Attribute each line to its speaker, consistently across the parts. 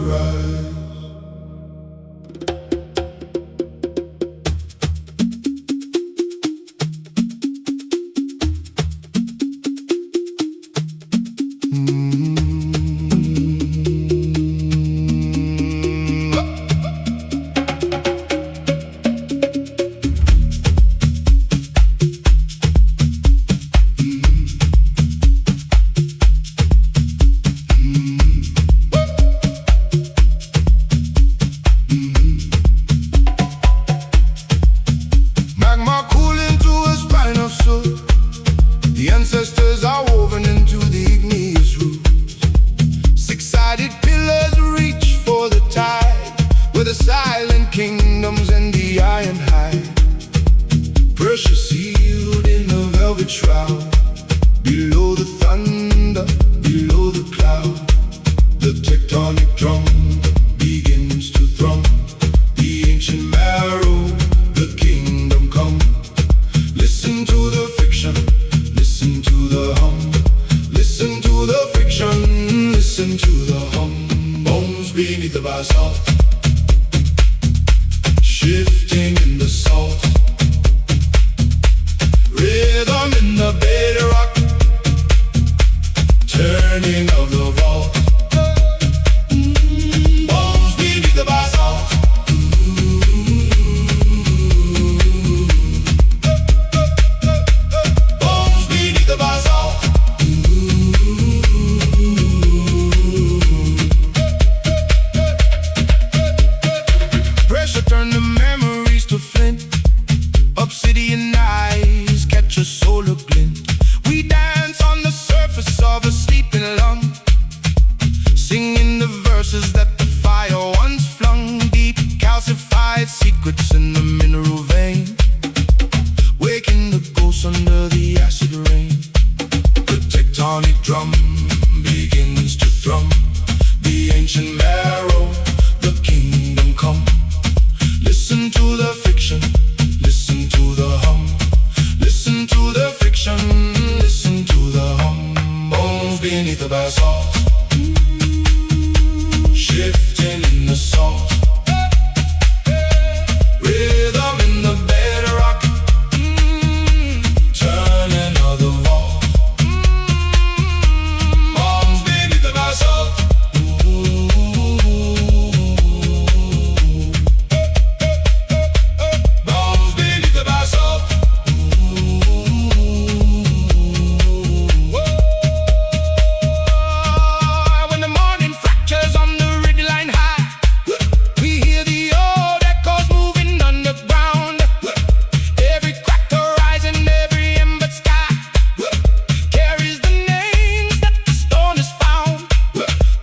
Speaker 1: rise. The ancestors are woven into the igneous roots. Six-sided pillars reach for the tide, where the silent kingdoms and the iron hide. Precious sealed in a velvet shroud, below the thunder, below the cloud. The tectonic drum begins to thrum. The ancient marrow, the kingdom come. Listen to the fiction, listen to the hum. Listen to the friction, listen to the hum. Bones beneath the basalt, shifting in the salt. Rhythm in the bedrock, turning of the vault. Bones beneath the basalt. Bones beneath the basalt. Pressure turn the memories to flint. Obsidian eyes catch a solar glint. We dance on the surface of a sleeping lung, singing the verses that the fire once flung. Deep calcified secrets in the mineral vein, waking the ghosts under the acid rain. The tectonic drum begins to thrum. The ancient marrow, the kingdom come. Listen to the fiction, listen to the hum. Listen to the friction, listen to the hum. Bones beneath the basalt, shifting in the salt. Rhythm in the bedrock, turning of the vault. Bones beneath the basalt. Bones beneath the basalt. When the morning fractures on the ridge line high, we hear the old echoes moving underground. Every crack horizon, every embered sky carries the names that the stone has found.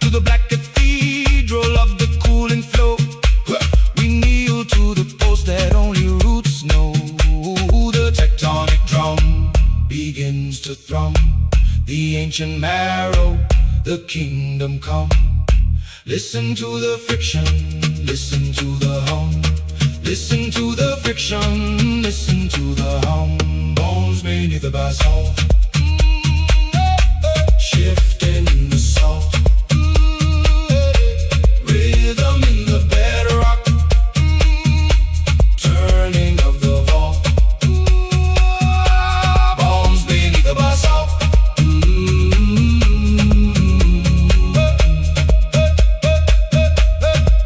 Speaker 1: To the black cathedral of the cooling flow, we kneel to the post that only roots know. The tectonic drum begins to thrum. The ancient marrow, the kingdom come. Listen to the friction, listen to the hum. Listen to the friction, listen to the hum. Bones beneath the basalt, shifting in the salt. Rhythm in the bedrock, turning of the vault. Bones beneath the basalt.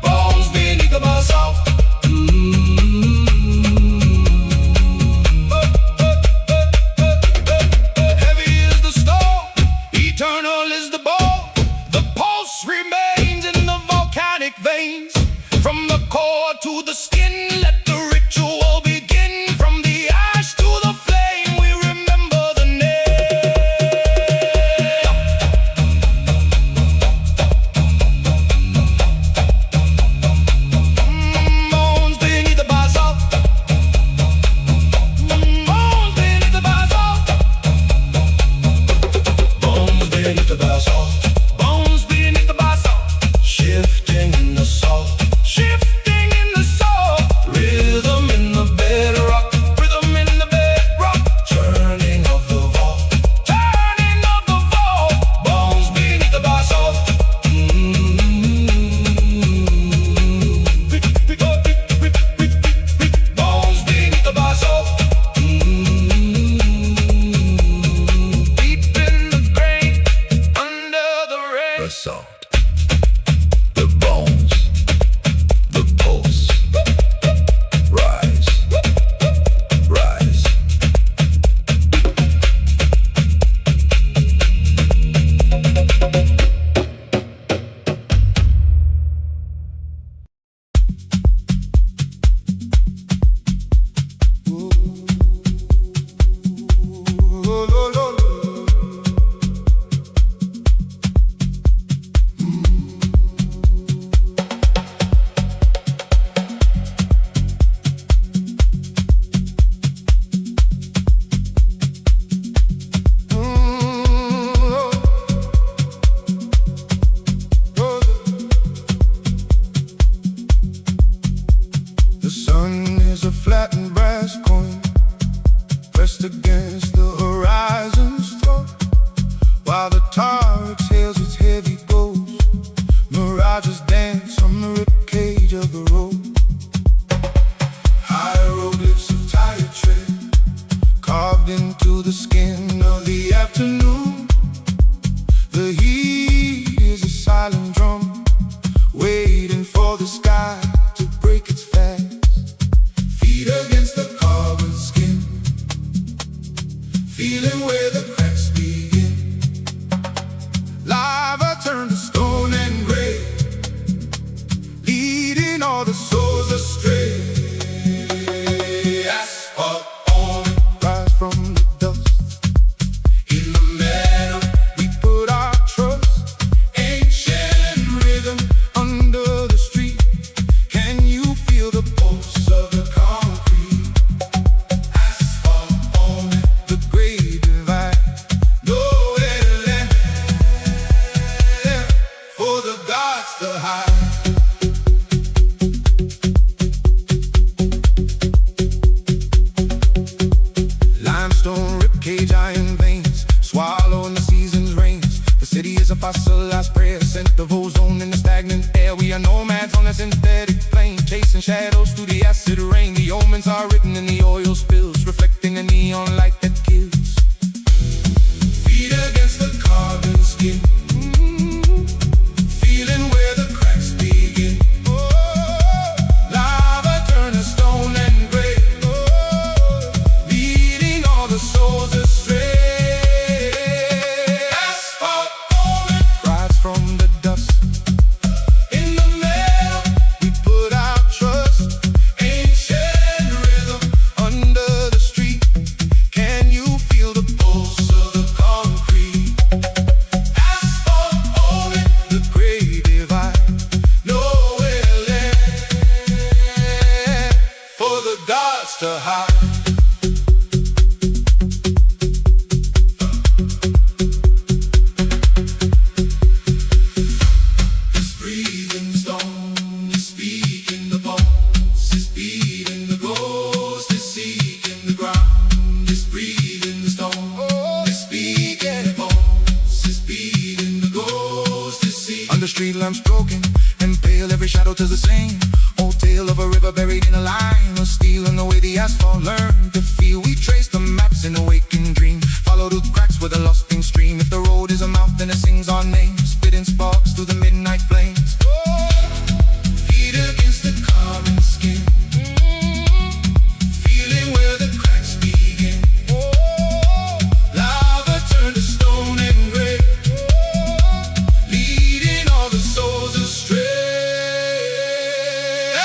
Speaker 1: Bones beneath the basalt. Heavy is the stone, eternal is the ball. The pulse remains in the volcanic veins. From the core to the skin, let the ritual begin. From the ash to the flame, we remember the name. Bones beneath the basalt. Bones beneath the basalt. Bones beneath the basalt. Bones beneath the basalt. Shifting in the salt. Shifting in the salt. gods to hide. Limestone ribcage, iron veins, swallowing the season's rains. The city is a fossilized prayer, scent of ozone in the stagnant air. We are nomads on a synthetic plane, chasing shadows through the acid rain. The omens are written in the oil spills, reflecting a neon light that kills. Feet against the carbon skin, feeling where the cracks begin. Lava turn to stone and gray, leading all the souls astray. Asphalt moment rise from the dust. In the meadow we put our trust. Ancient rhythm under the street. Can you feel the pulse of the concrete? Asphalt moment, the great divide. Nowhere left for the gods to hide. This breathing stone is speaking the bones, is beating the ghost, is seeking the ground. This breathing stone is speaking the bones, is beating the ghost, is seeking. Under street lamps broken and pale, every shadow tells the same old tale of a river buried in a line of steel. And the way the asphalt learned to feel, we trace the maps in a waking dream. Follow the cracks with a lost in stream. If the road is a mouth, then it sings our name, spitting sparks through the midnight flames. Feet against the carbon skin, feeling where the cracks begin. Lava turned to stone and gray, leading all the souls astray.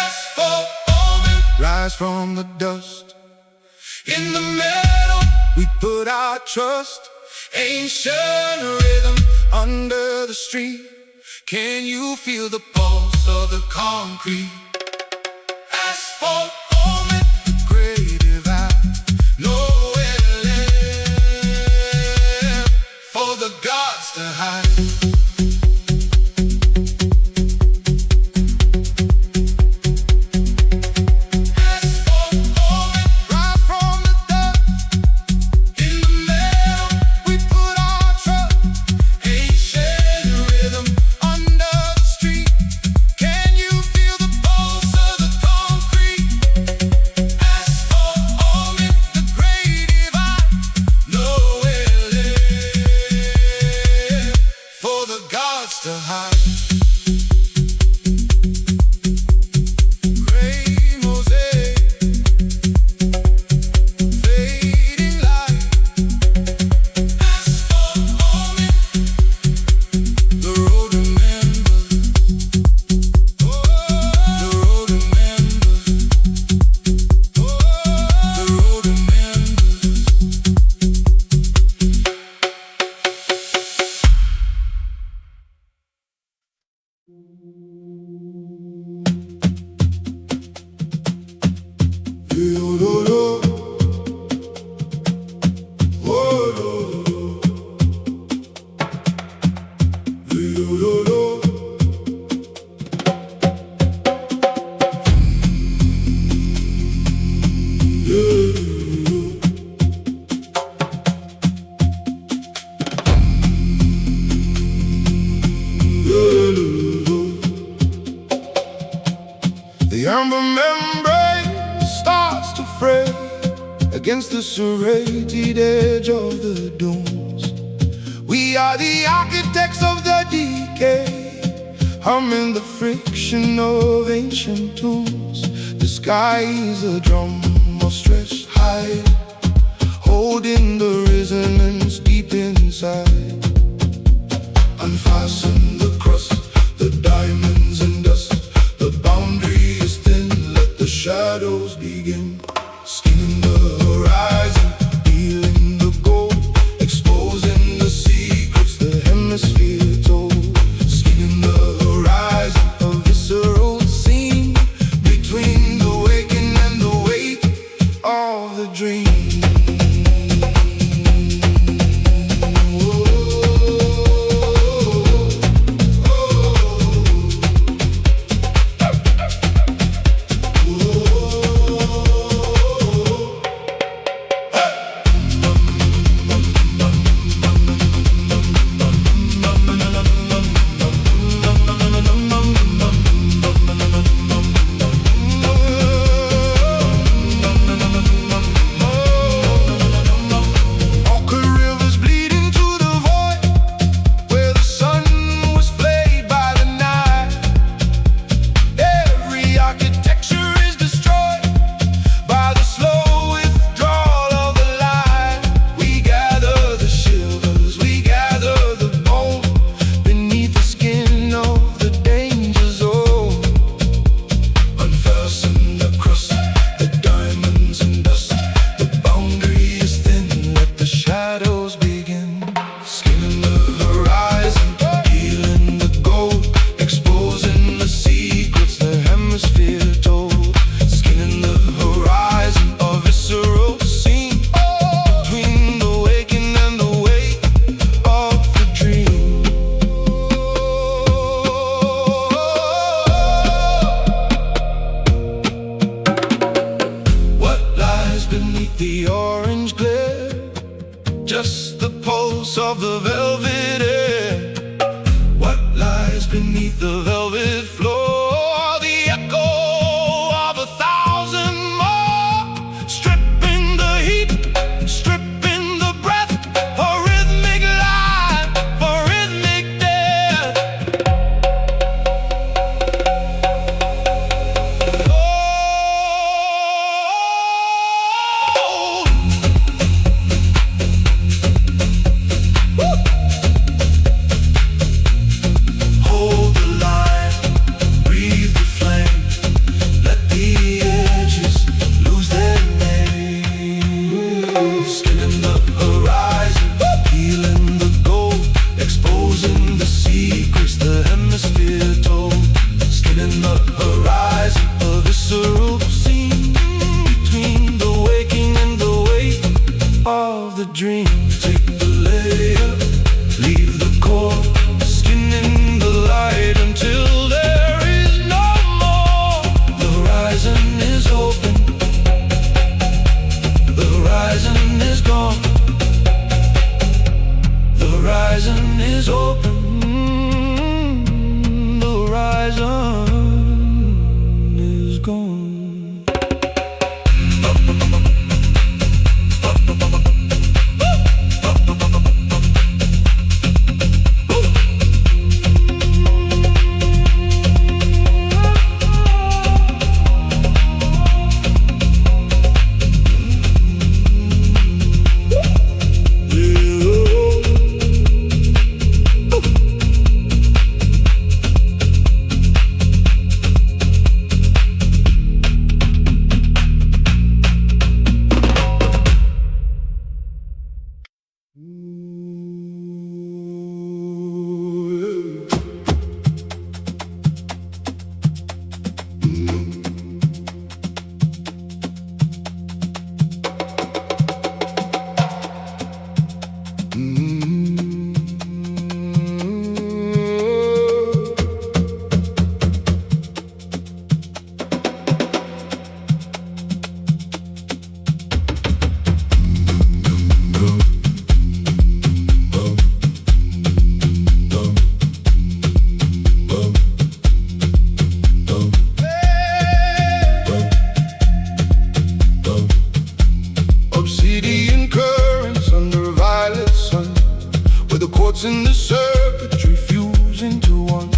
Speaker 1: Asphalt moment rise from the dust. In the meadow we put our trust. Ancient rhythm under the street. Can you feel the pulse of the concrete? Asphalt moment, the great divide. Nowhere left for the gods to hide. To hide. Gray mosaic, fading light. Asphalt moment, the road remembers. The road remembers. The road remembers. The amber membrane starts to fray against the serrated edge of the dunes. We are the architects of the decay, humming the friction of ancient tunes. The sky is a drum of stretched height, holding the resonance deep inside. Unfasten the crust, the diamonds and dust. The boundary is thin, let the shadows begin. Skinning the horizon, peeling the gold, exposing the secrets the hemisphere told. Skinning the horizon, a visceral scene between the waking and the wake of the dream. the velvet floor, the echo of 1,000 more, stripping the heat, stripping the breath, a rhythmic life, a rhythmic death. Hold the line, breathe the flame, let the edges lose their name. Skinning the horizon, peeling the gold, exposing the secrets the hemisphere told. Skinning the horizon, a visceral scene between the waking and the wake of the dream. Take the layer, leave the core, skinning the light until there is no more. The horizon is open, the horizon is gone. The horizon is open, the horizon is gone. Obsidian currents under a violet sun, where the quartz in the circuitry fuse into one.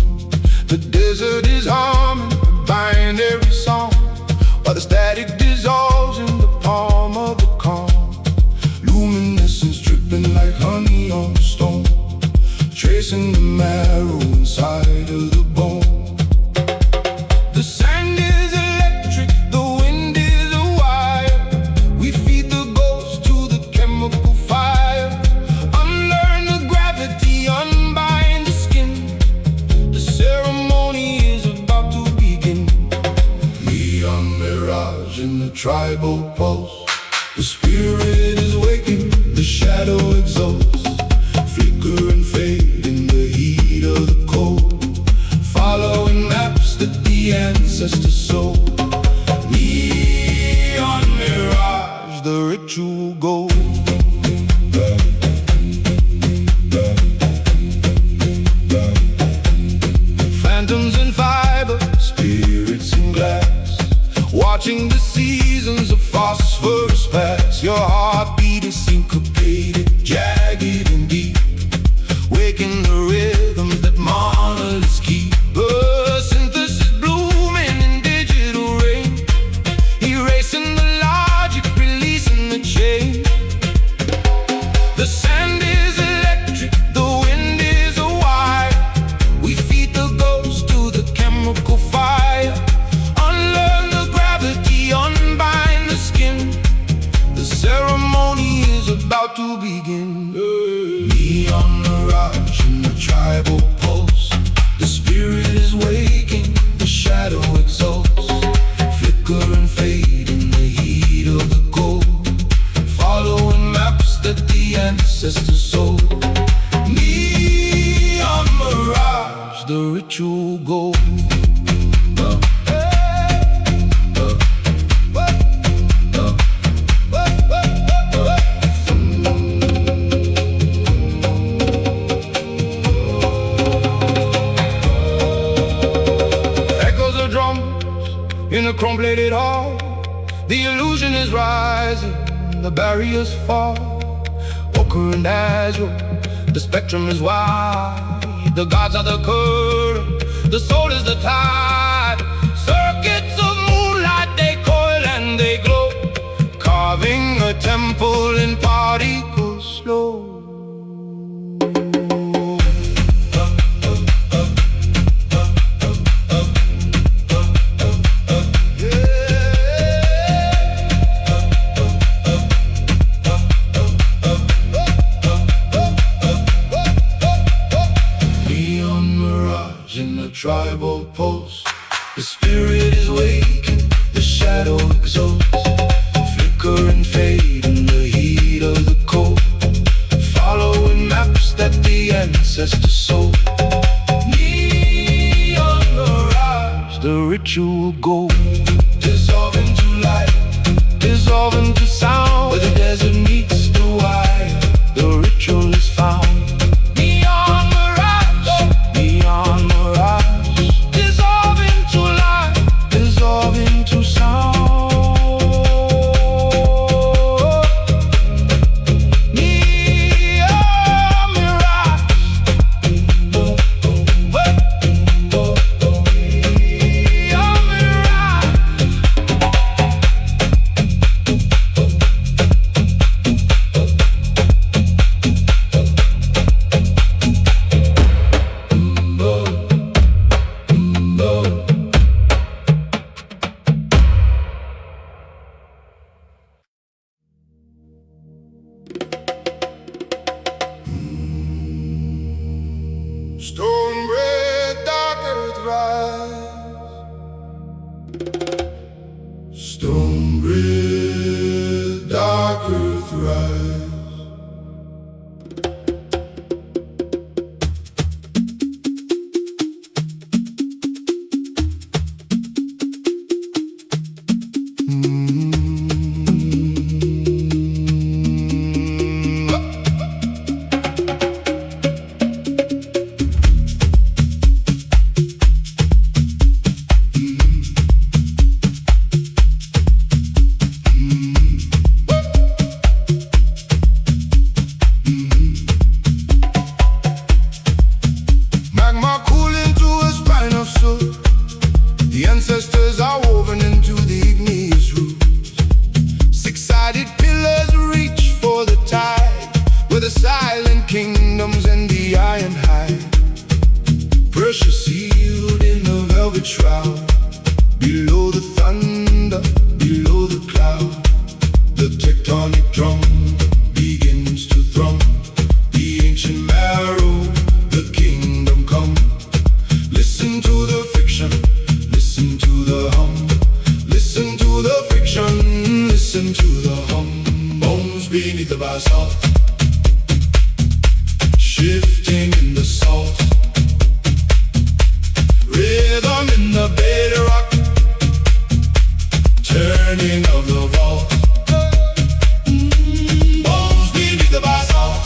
Speaker 1: The desert is humming a binary song, while the static dissolves in the palm of the calm. Luminescence dripping like honey on stone, tracing the marrow inside of the bone. The sand is electric, the wind is a wire. We feed the ghost to the chemical fire. Unlearn the gravity, unbind the skin. The ceremony is about to begin. Neon mirage in the tribal pulse. The spirit is waking, the shadow exalts. Flicker and fade in the heat of the cold, following maps that the ancestors sold. Neon mirage, the ritual gold. Phantoms in fiber, spirits in glass, watching the seasons of phosphorus pass. Your heartbeat is syncopated, jagged and deep, waking the rhythms that monoliths keep. Synthesis blooming in digital rain, erasing the logic, releasing the chain. The sand is electric, the wind is a wire. We feed the ghost to the chemical fire. Unlearn the gravity, unbind the skin. The ceremony is about to begin. Neon mirage in the tribal pulse. The spirit is waking, the shadow exalts. Flicker and fade in the heat of the cold, following maps that the ancestors sold. Neon mirage, the ritual gold. In a chrome-plated hall, the illusion is rising, the barriers fall. Ochre and azure, the spectrum is wide. The gods are the current, the soul is the tide. Circuits of moonlight, they coil and they glow, carving a temple in particles slow. Tribal pulse, the spirit is waking, the shadow exalts, flicker and fade in the heat of the cold, following maps that the ancestors sold. Neon mirage, the ritual gold, dissolve into light, dissolve into sound. Where the desert meets the wire, the ritual is found. Neon mirage, neon mirage, into sound. Neon mirage, neon stone bread, dark earth rise. Stone bread, dark earth rise. Ancestors are woven into the igneous roots. Six-sided pillars reach for the tide, where the silent kingdoms and the iron hide. Precious sealed in a velvet shroud, below the thunder, below the cloud. The tectonic drum begins to thrum, the ancient marrow, the kingdom come. Listen to the fiction, listen to the hum, listen to the friction, listen to the hum. Bones beneath the basalt, shifting in the salt, rhythm in the bedrock, turning of the vault. Bones beneath the basalt,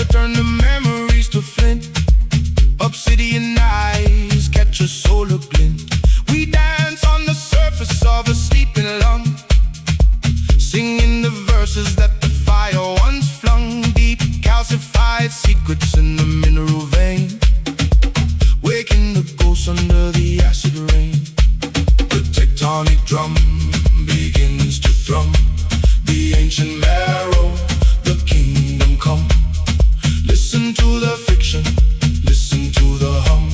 Speaker 1: turn the memories to flint. Obsidian eyes catch a solar glint. We dance on the surface of a sleeping lung, singing the verses that the fire once flung. Deep calcified secrets in the mineral vein, waking the ghosts under the acid rain. The tectonic drum begins to thrum, the ancient marrow, the kingdom come. Listen to the fiction, listen to the hum,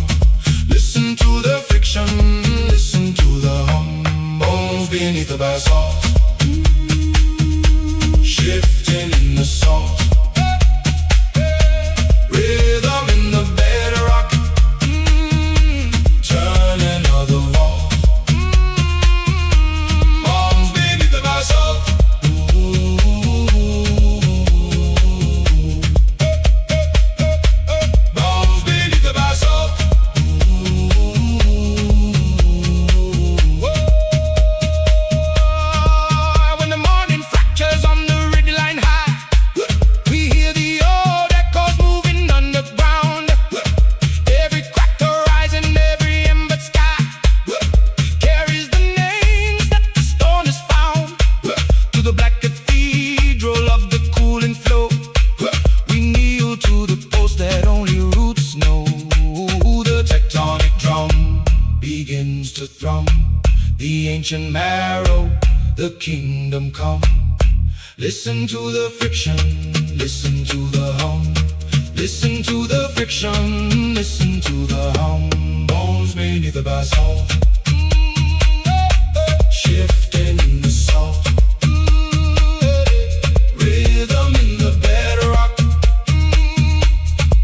Speaker 1: listen to the friction, listen to the hum. Bones beneath the basalt, shifting in the salt, rhythm in the bedrock, turning of the vault. Bones beneath the basalt, tunes to thrum, the ancient marrow, the kingdom come. Listen to the friction, listen to the hum. Listen to the friction, listen to the hum. Bones beneath the basalt, shifting in the salt. Rhythm in the bedrock,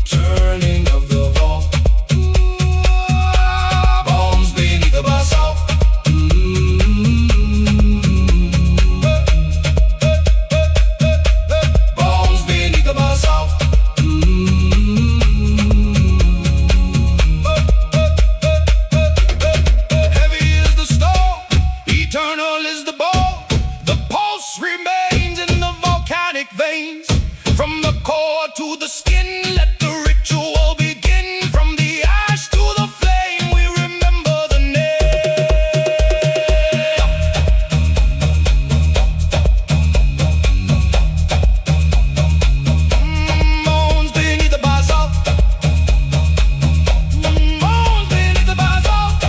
Speaker 1: turning of the vault. Bones beneath the basalt. Bones beneath the basalt. Heavy is the stone, eternal is the ball. The pulse remains in the volcanic veins. From the core to the skin, let the ritual begin. From the ash to the flame, we remember the name. Bones beneath the basalt. Bones beneath the basalt.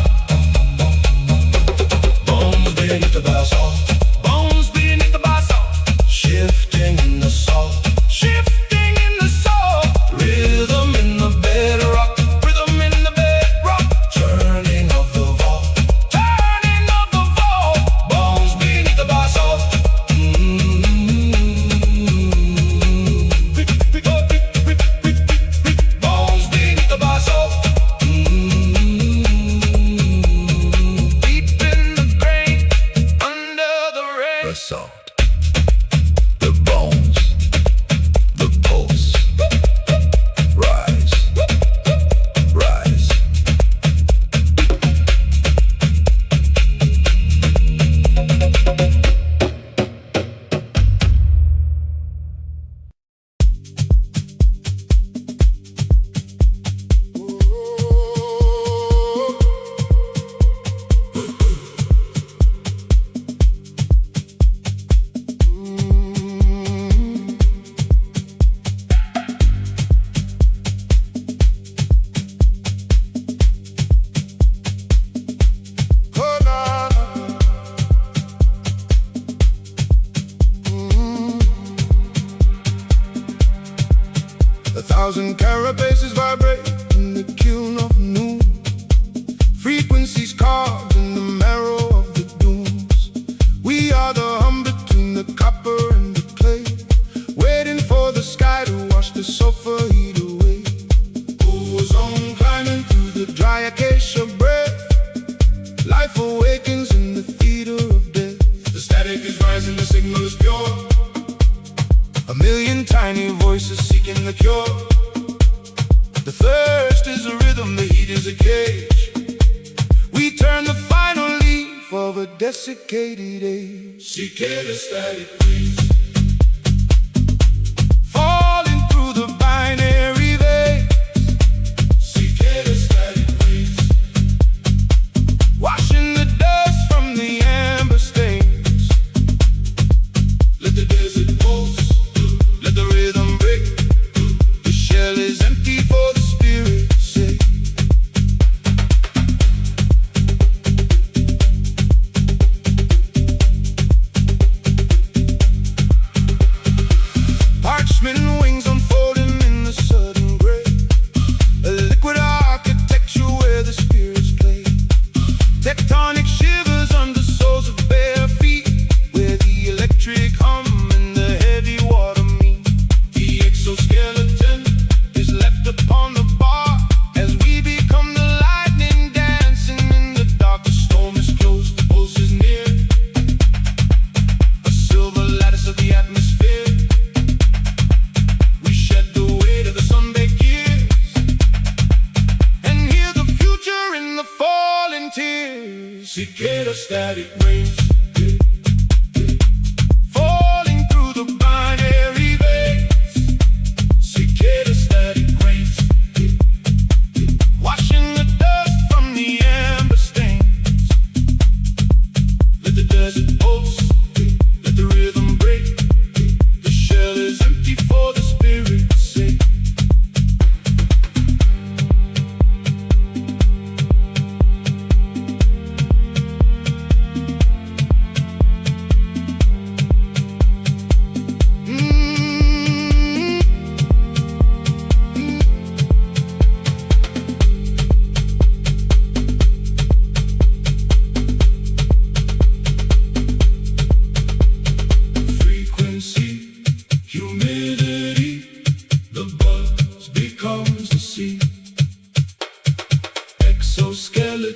Speaker 1: Bones beneath the basalt. Bones beneath the basalt. Shifting in the salt. Shifting in the salt. Rhythm in the bedrock. Rhythm in the bedrock. Turning of the vault. Turning of the vault. Bones beneath the basalt. Bones beneath the basalt. Deep in the grain, under the rain. Basalt. The bones, the pulse. Rise, rise. Oh, na, na. 1,000 carapaces vibrate in the kiln of noon. Frequencies carved in the marrow of the dunes. We are the hum between the copper and the clay, waiting for the sky to wash the sulfur heat away. Ozone climbing through the dry acacia breath. Life awakens in the theater of death. The static is rising, the signal is pure. A million tiny voices seeking the cure. The thirst is a rhythm, the heat is a cage. We turn the final leaf of a desiccated age. Cicada static breeze, falling through the binary veins. Cicada static breeze, washing the dust from the amber stains. Let the desert pulse, let the rhythm break. The shell is empty for the spirit's sake. Parchment wings unfolding in the sudden gray. A liquid architecture where the spirits play. Tectonic shivers under soles of bare feet, where the electric hum and the heavy water meet. The exoskeleton is left upon the bar as we become the lightning dancing in the dark. The storm is close, the pulse is near. A silver lattice of the atmosphere. We shed the weight of the sun-baked years and hear the future in the falling tears. Cicada static range, falling through the binary veins. Cicada static range, washing the dust from the amber stains. Let the desert pulse, let the rhythm break. The shell is empty for the spirit's sake.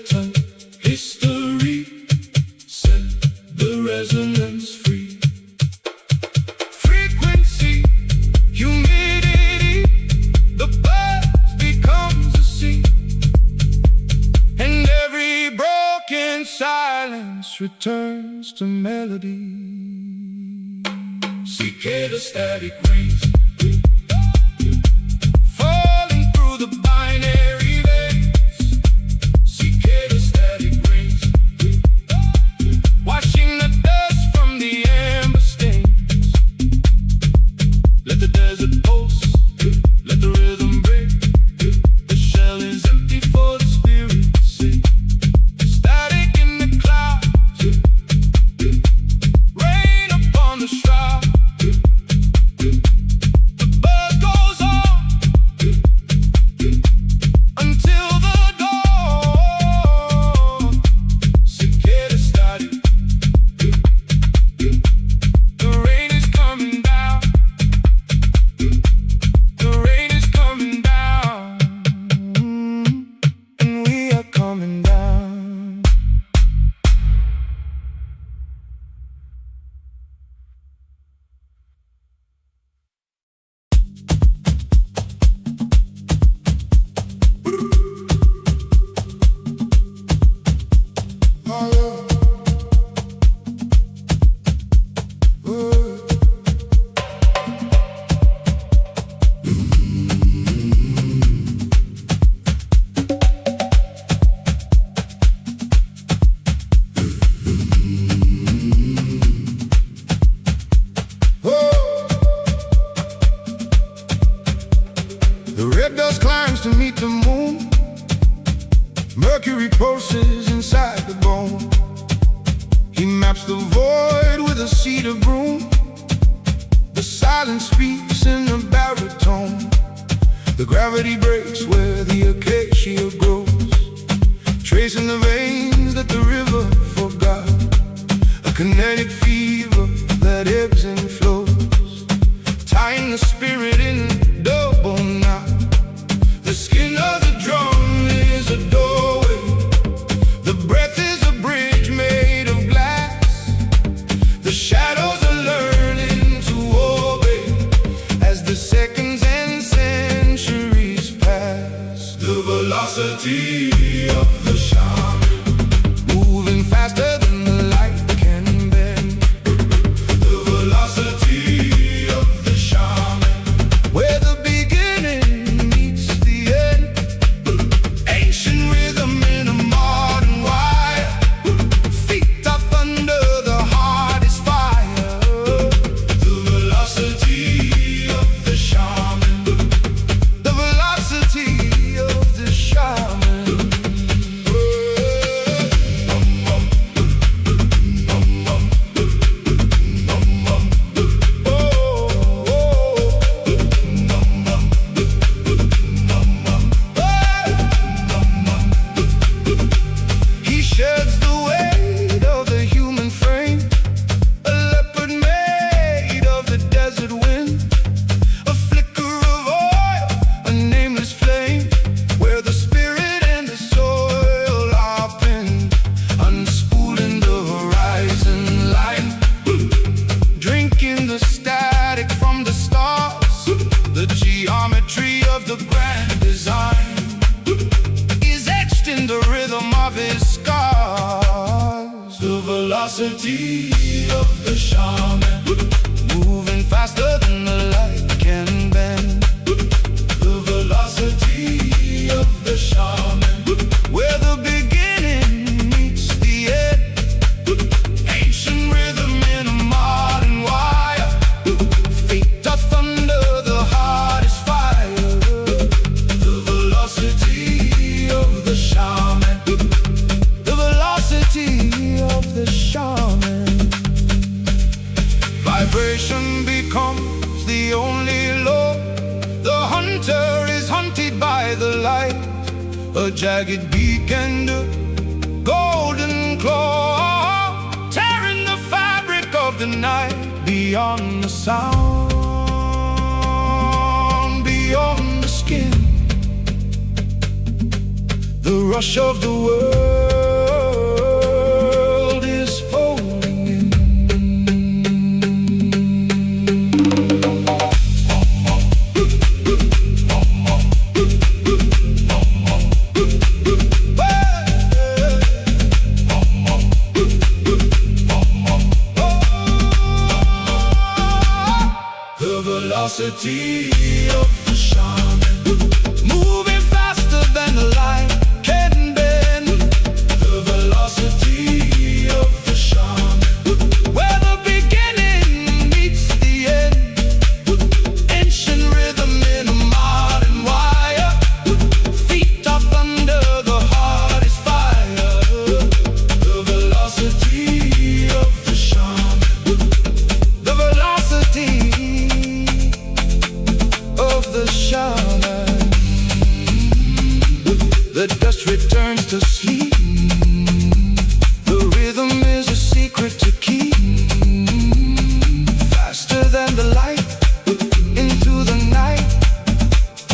Speaker 1: skeleton. History set the resonance free. Frequency, humidity, the buzz becomes a sea, and every broken silence returns to melody. Cicada static rings, falling through the binary veins. Cicada static rings, washing the dust from the amber stains. Let the desert pulse, let the rhythm break. The shell is empty for the spirit to sing. Static in the clouds, rain upon the shroud. The buzz goes on until the dawn. Cicada static, the rain is coming down. The rain is coming down, and we are coming down. The red dust climbs to meet the moon. Mercury pulses inside the bone. He maps the void with a cedar broom. The silence speaks in a baritone. The gravity breaks where the acacia grows, tracing the veins that the river forgot. A kinetic fever that ebbs and flows, tying the spirit in a double knot. The skin of the drum is a doorway. The breath is a bridge made of glass. The shadows are learning to obey as the seconds and centuries pass. The velocity of the shaman, moving faster than the light can bend. The velocity of the shaman, where the beginning meets the end. Ancient rhythm in a modern wire. Feet are thunder, the heart is fire. The velocity of the shaman, the velocity of the shaman. He sheds the weight of the human frame, a leopard made of the desert wind, a flicker of oil, a nameless flame, where the spirit and the soil are pinned, unspooling the horizon line, drinking the static from the stars. The geometry of the grand design is etched in the rhythm of his scars. The velocity of the shaman, moving faster than the light can bend. The velocity of the shaman, where the beginning meets the end. Ancient rhythm in a modern wire. Feet are thunder, the heart is fire. The velocity of the shaman, the velocity of the shaman. Vibration becomes the only law. The hunter is hunted by the light, a jagged beak and a golden claw, tearing the fabric of the night. Beyond the sound, beyond the skin, The rush of the world is folding in. The velocity of the shaman, moving faster than the light can bend. The velocity of the shaman, where the beginning meets the end. Ancient rhythm in a modern wire, feet of thunder, the heart is fire. The velocity of the shaman, the velocity of the shaman. The dust returns to sleep. The rhythm is a secret to keep. Faster than the light, into the night.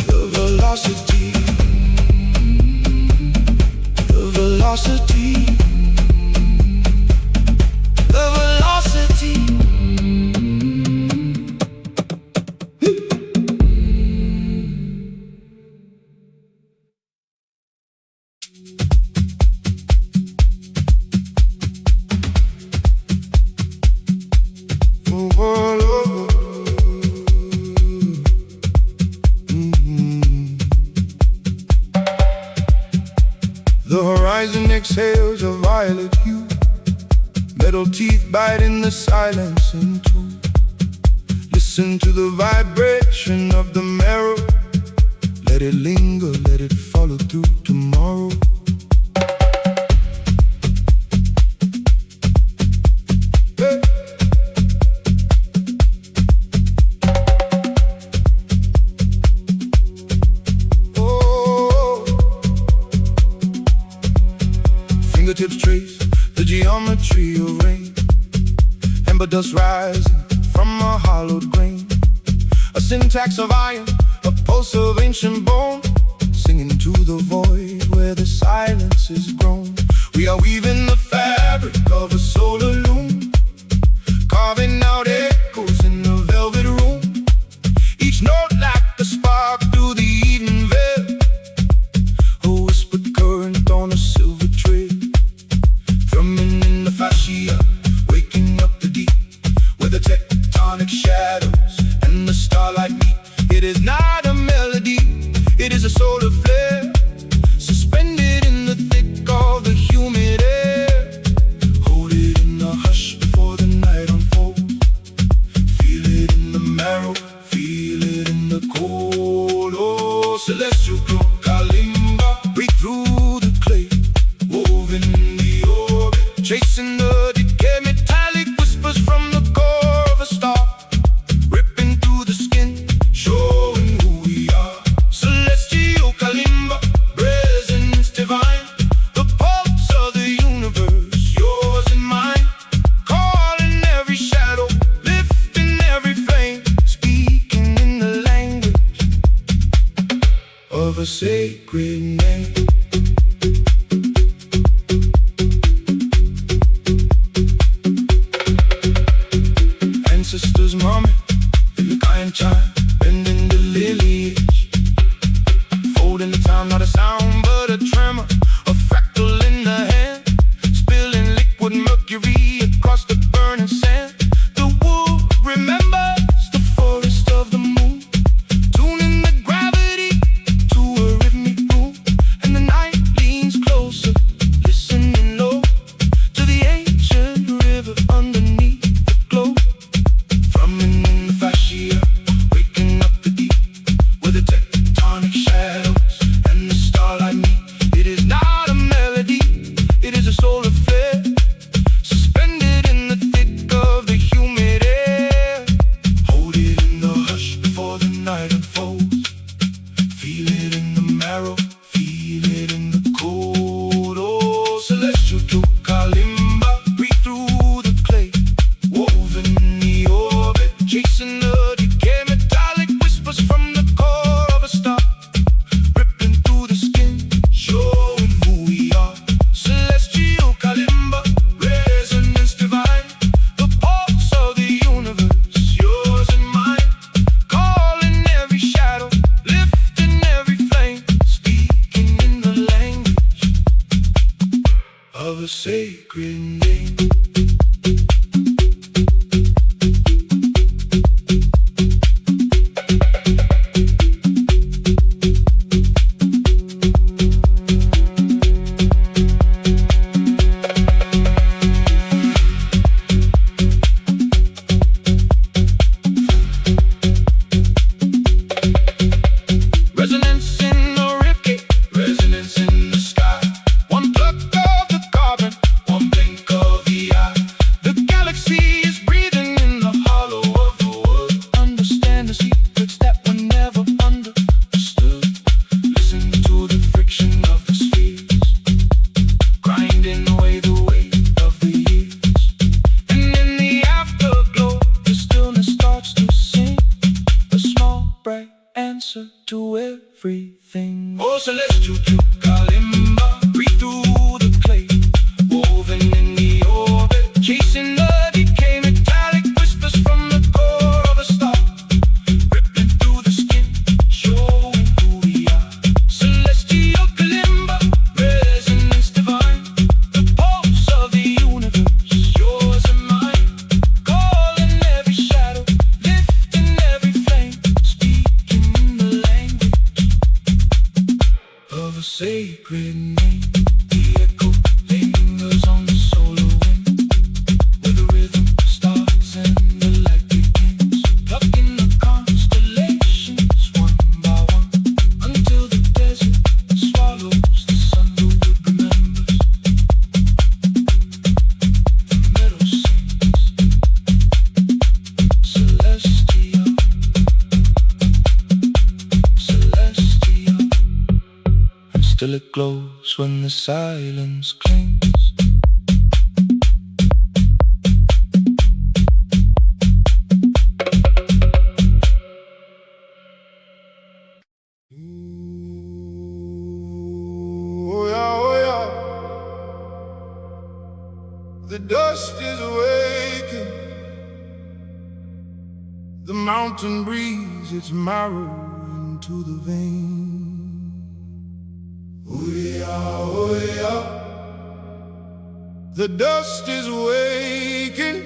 Speaker 1: The velocity, the velocity, the velocity. The horizon exhales a violet hue. Metal teeth bite in the silence into. Listen to the vibration of the marrow. Let it linger, let it follow through tomorrow. Hey. Oh. Fingertips trace the geometry of rain. Amber dust rising from a hollowed grain. A syntax of iron, a pulse of ancient bone, singing to the void where the silence is grown. We are weaving the fabric of a solar loom, carving out echoes in the velvet room. Each note like a spark through the evening veil, a whispered current on a silver trail, drumming in the fascia, waking up the deep, where the tectonic shadows and the starlight meet. It is not a melody, it is a solar flare, suspended in the thick of the humid air. Hold it in the hush before the night unfolds. Feel it in the marrow, feel it in the cold. Oh, celestial glow, kalimba, break through the clay, woven in the orbit, chasing the decay. Metallic whispers from the core of a star, ripping through the skin, showing who we are. Celestial kalimba, presence divine, the pulse of the universe, yours and mine. Calling every shadow, lifting every flame, speaking in the language of a sacred name. Ancestors murmur in the kind chime, bending the lineage, folding the time, not a sound but a tremor, a fractal in the hand, spilling liquid mercury across the burning sand. The wood remembers the forest of the moon, tuning the gravity to a rhythmic room. of a sacred name. To everything. Oh, celestial to kalimba, breathe through the clay, woven in the orbit, chasing the decay, metallic whispers from the core of a star, ripping through the skin, showing who we are. Celestial kalimba, resonance divine, the pulse of the universe, yours and mine, calling every shadow, lifting every flame, speaking the of a sacred name. The echo lingers on the solar wind, where the rhythm starts and the light begins, plucking the constellations one by one, until the desert swallows the sun. The wood remembers, the meadow sings, celestial, celestial. Still it glows when the silence clings. Oh yeah, oh yeah. The dust is awakened. The mountain breeze, its marrow into the vein. Oh yeah, the dust is waking.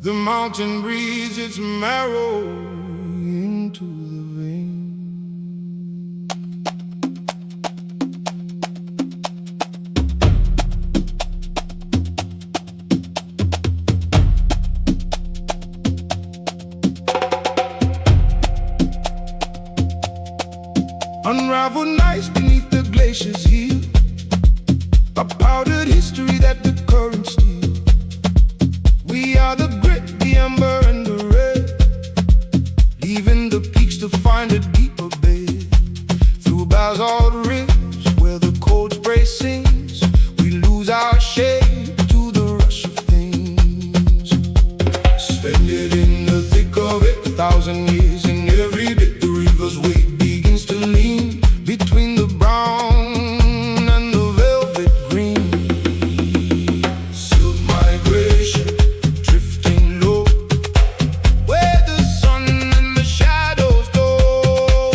Speaker 1: The mountain breathes its marrow into the vein. Unraveled nights beneath the glaciers heal, a powdered history that the currents steal. We are the grit, the ember and the red, leaving the peaks to find a deeper bed. Through basalt rifts where the cold spray sings, we lose our shape to the rush of things. Suspended in the thick of it, 1,000 years in every bit, the river's weight begins to lean between the brown and the velvet green. Silk migration, drifting low, where the sun and the shadows go.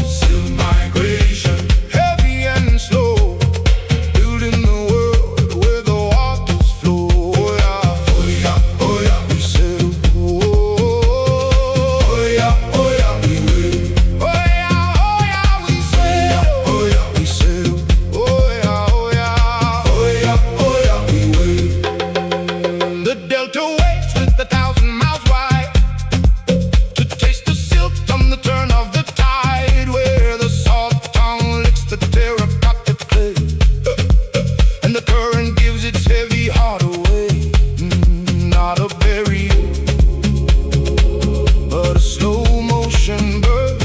Speaker 1: Silk migration, heavy and slow, building the world where the waters flow. Oh yeah, oh yeah, oh yeah, we settle. Oh yeah, oh yeah, we will. Oh yeah, oh yeah, we settle. Oh yeah, we settle. Oh yeah, oh yeah, oh yeah, oh yeah, we will. The delta waits with 1,000 miles wide to taste the silk on the turn of the tide, where the salt tongue licks the terracotta clay, and the current gives its heavy heart away. Not a burial, but a slow motion birth.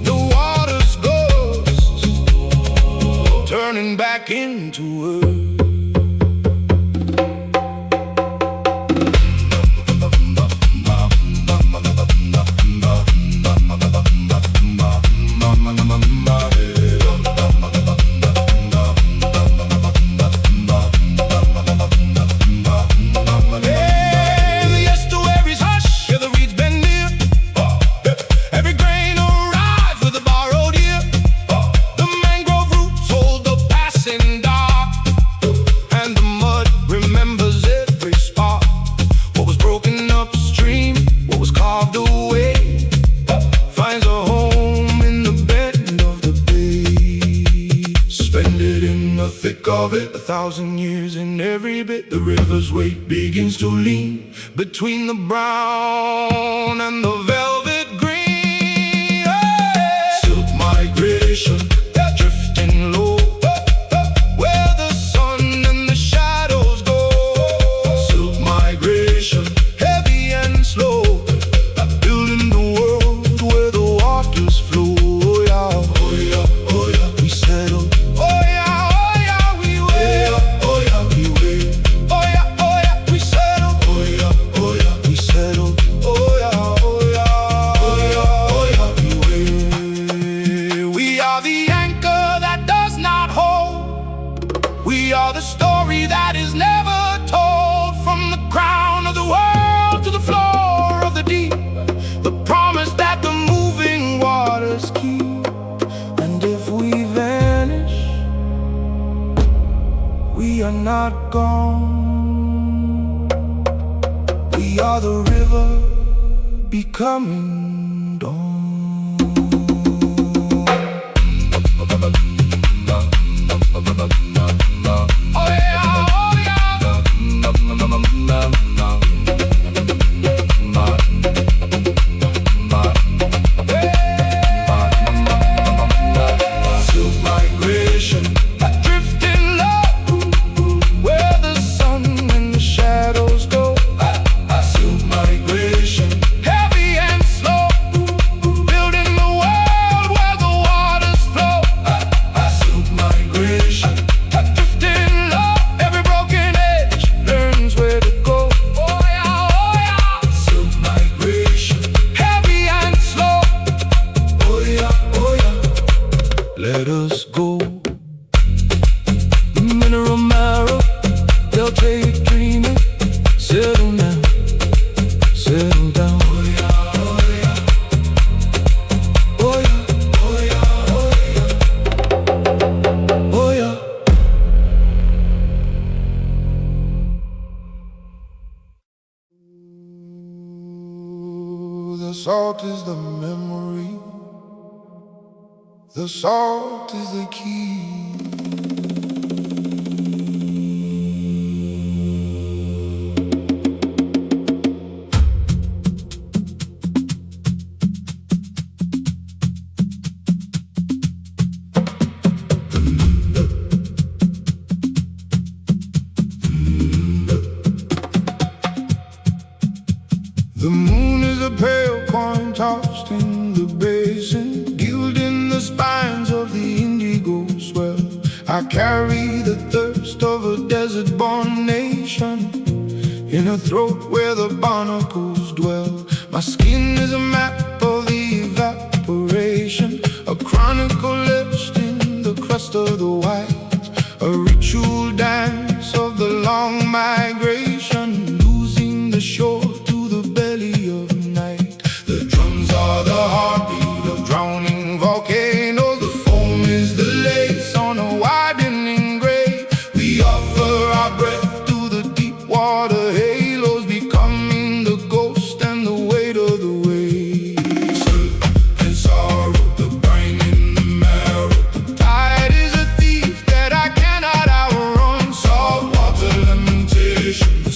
Speaker 1: The water's ghosts turning back into earth. Hey, the estuary's hush, yeah, the reeds bend near. Every grain arrives with a borrowed ear. The mangrove roots hold the thick of it, 1,000 years in every bit. The river's weight begins to lean between the brown and the velvet green. Hey! Silk migration, drifting low, where the sun and the shadows go. Silk migration, heavy and slow, building the world where the waters flow. Oh yeah, oh yeah, oh yeah, we settle. Oh yeah, oh yeah, we wait. Oh yeah, we wait. Oh yeah, we settle. Oh yeah, we settle. Oh yeah, oh yeah, oh yeah, oh yeah, we wait. We are the anchor that does not hold. We are the story that is never told. From the crown of the world to the floor of the deep, the promise that the moving waters keep. And if we vanish, we are not gone. We are the river becoming dawn. Oh yeah, oh yeah. Silk migration, drifting low, where the sun and the shadows go. Silk migration, heavy and slow, building the world where the waters flow. Silk migration, drifting low, every broken edge learns where to go. Oh yeah, oh yeah. Silk migration, heavy and slow. Oh yeah, oh yeah. Let us go. Mineral marrow, they'll take dreaming. Settle now, settle down. Oh yeah, oh yeah. Oh yeah, oh yeah, oh yeah. Oh yeah. The salt is the memory. The salt is the key. The moon is a pale coin tossed in the basin, gilding the spines of the indigo swell. I carry the thirst of a desert-born nation in a throat where the barnacles dwell. My skin is a map of the evaporation, a chronicle etched in the crust of the white, a ritual dance of the long migration, losing the shore to the belly of night. The drums are the heartbeat of drowning volcanoes. The foam is the lace on a widening grave. We offer our breath to the deep water halos, becoming the ghost and the weight of the waves. Surf and sorrow, the brain in the marrow. The tide is a thief that I cannot outrun. Saltwater lamentation,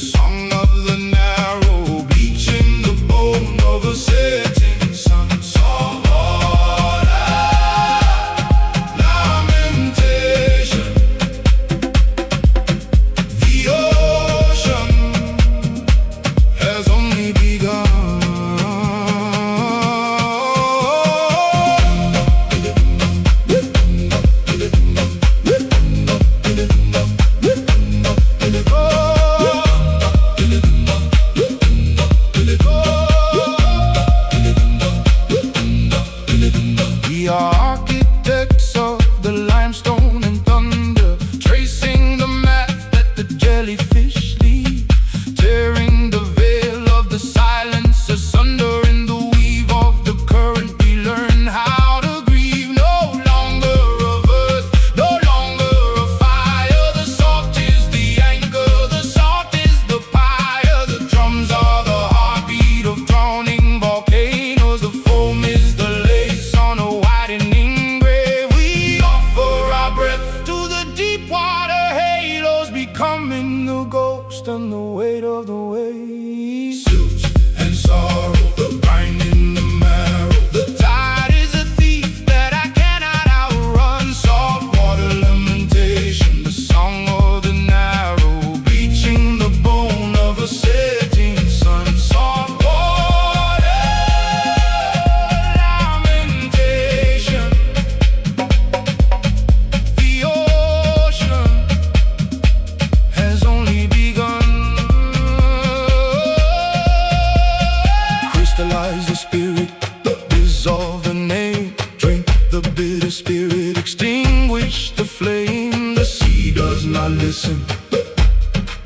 Speaker 1: extinguish the flame. The sea does not listen.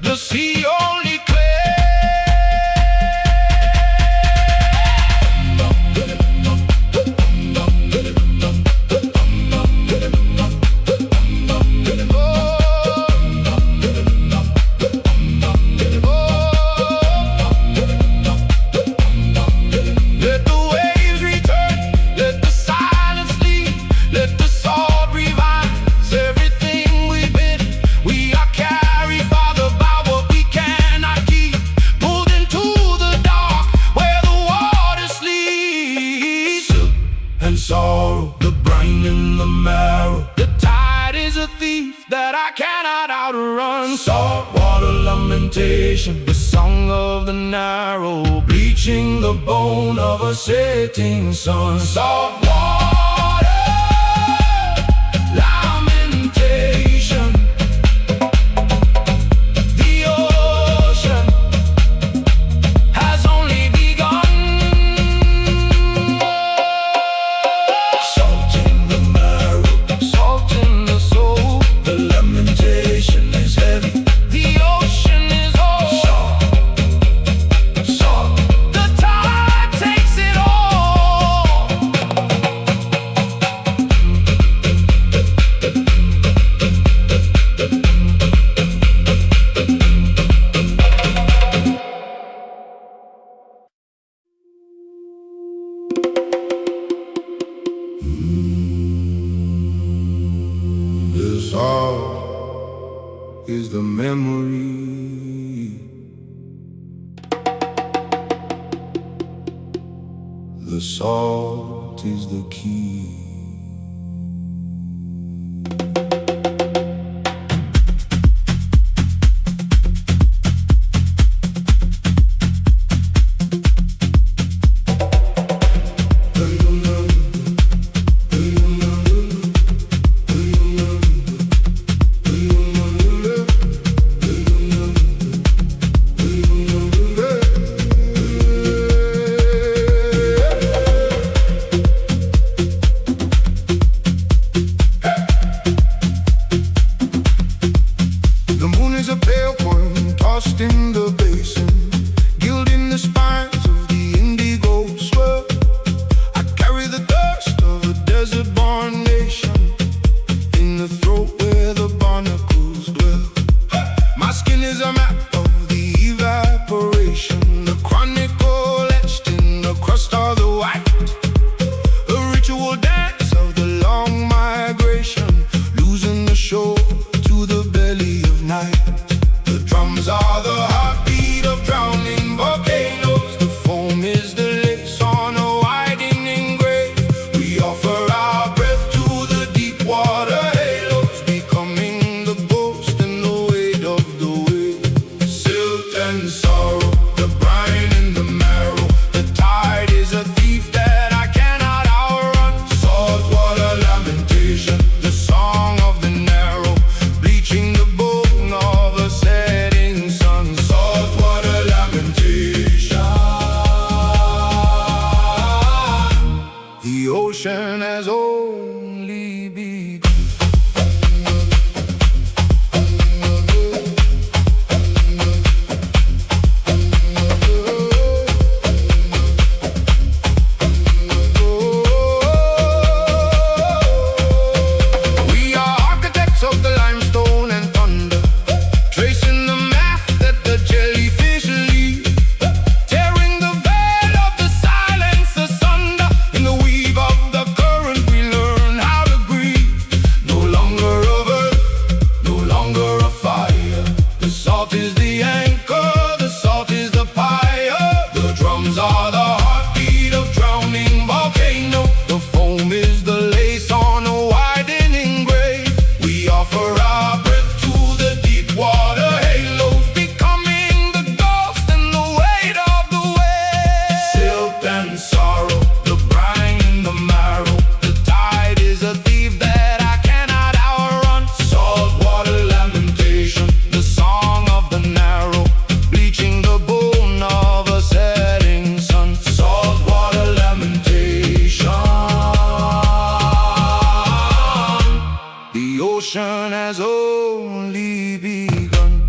Speaker 1: The sea only claims. Sorrow, the brine in the marrow. The tide is a thief that I cannot outrun. Saltwater lamentation, the song of the narrow, bleaching the bone of a setting sun. Saltwater lamentation. The ocean has only begun. This all is the memory. The salt is the key. The ocean has only begun.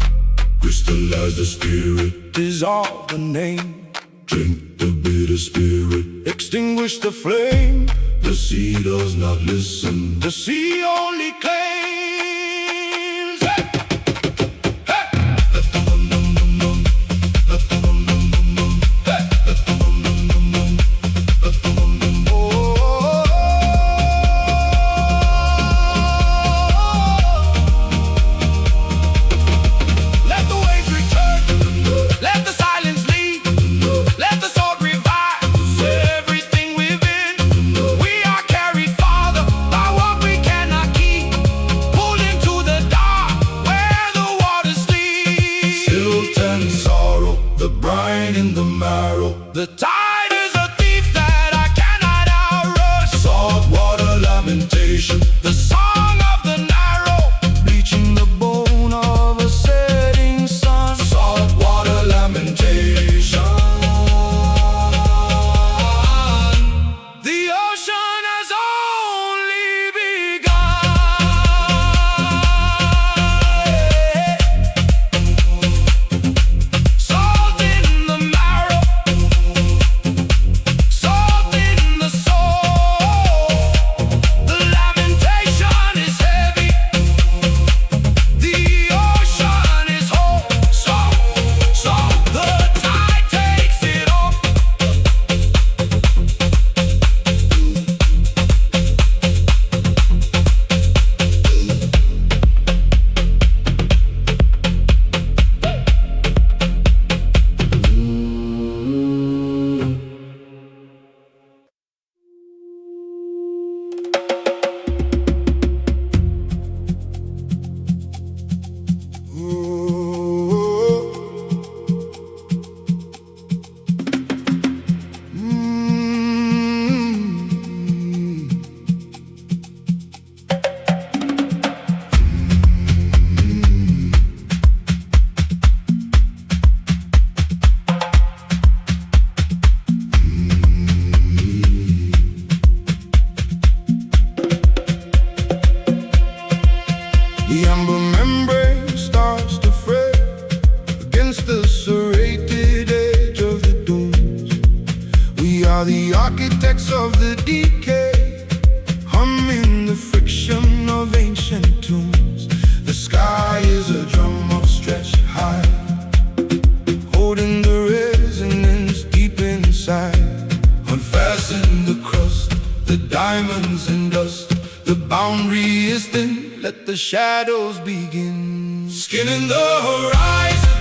Speaker 2: Crystallize the spirit,
Speaker 1: Dissolve the name,
Speaker 2: drink the bitter spirit.
Speaker 1: extinguish the flame.
Speaker 2: The sea does not listen.
Speaker 1: The sea only claims. Hey! Hey! Let the waves return. Let the silence lead. Let the sword revive everything we've been. We are carried farther by what we cannot keep. Pulled into the dark where the water sleeps.
Speaker 2: Guilt and sorrow, the brine in the marrow.
Speaker 1: The tide is a thief that I cannot outrush.
Speaker 2: Saltwater lamentation,
Speaker 1: The song of the narrow, bleaching the bone of a setting sun.
Speaker 2: saltwater lamentation.
Speaker 1: The ocean has only begun. Salt in the marrow, salt in the soul. The lamentation is heavy. The ocean is whole. So the tide takes it all. The amber membrane starts to fray against the serrated edge of the dunes. We are the architects of the decay, humming the friction of ancient tunes. The sky is a drum of stretched high, holding the resonance deep inside.
Speaker 2: Unfasten the crust, the diamonds and dust.
Speaker 1: The boundary is thin, let the shadows begin.
Speaker 2: Skinning the horizon,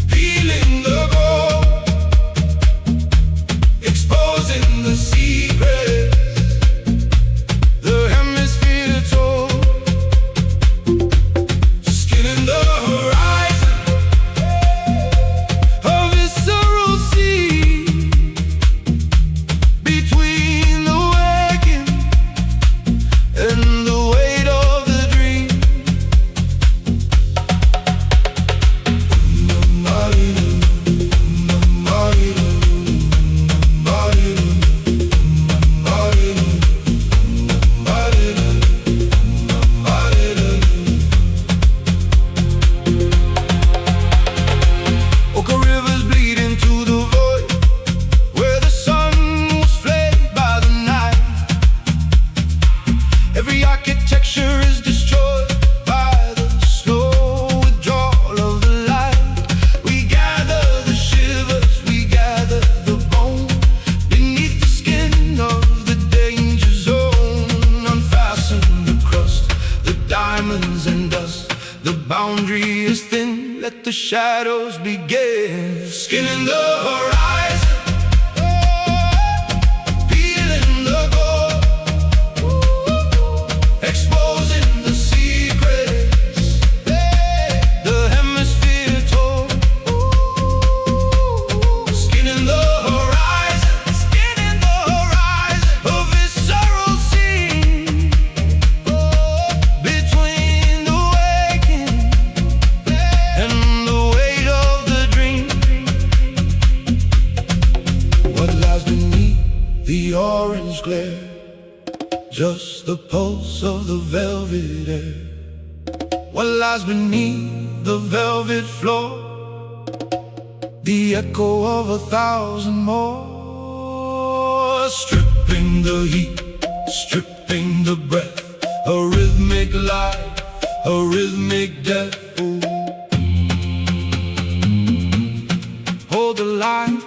Speaker 2: peeling the gold, exposing the secrets
Speaker 1: The hemisphere told.
Speaker 2: Skinning the horizon,
Speaker 1: A visceral sea between the waking and the weight of the dream. Oka rivers bleed into the void where the sun was flayed by the night. Every architecture is destroyed by the slow withdrawal of the light. We gather the shivers, we gather the bone beneath the skin of the danger zone. Unfasten the crust, the diamonds and dust. The boundary is thin, let the shadows begin.
Speaker 2: skinning the horizon,
Speaker 1: Peeling the gold,
Speaker 2: exposing the secrets
Speaker 1: the hemisphere told.
Speaker 2: Skinning the horizon,
Speaker 1: Skinning the horizon, a visceral scene between the waking and the weight of the dream. What lies beneath the orange glare?
Speaker 2: just the pulse of the velvet air. What lies beneath the velvet floor? The echo of 1,000 more. Stripping the heat, stripping the breath, a rhythmic life, a rhythmic death. Ooh. Hold the line,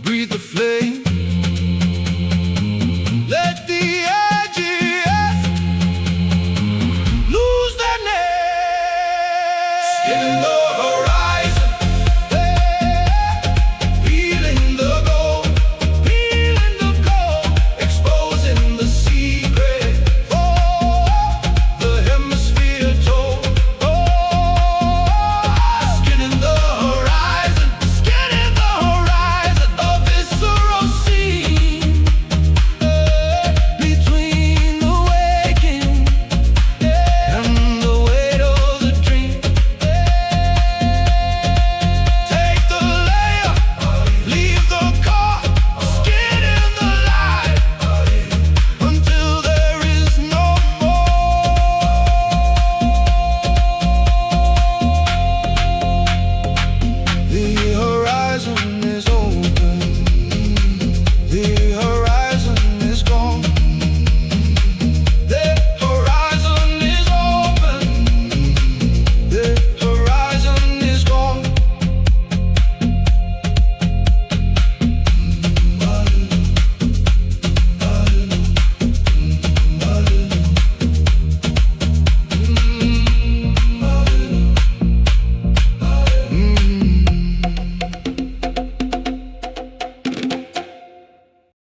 Speaker 2: breathe the flame.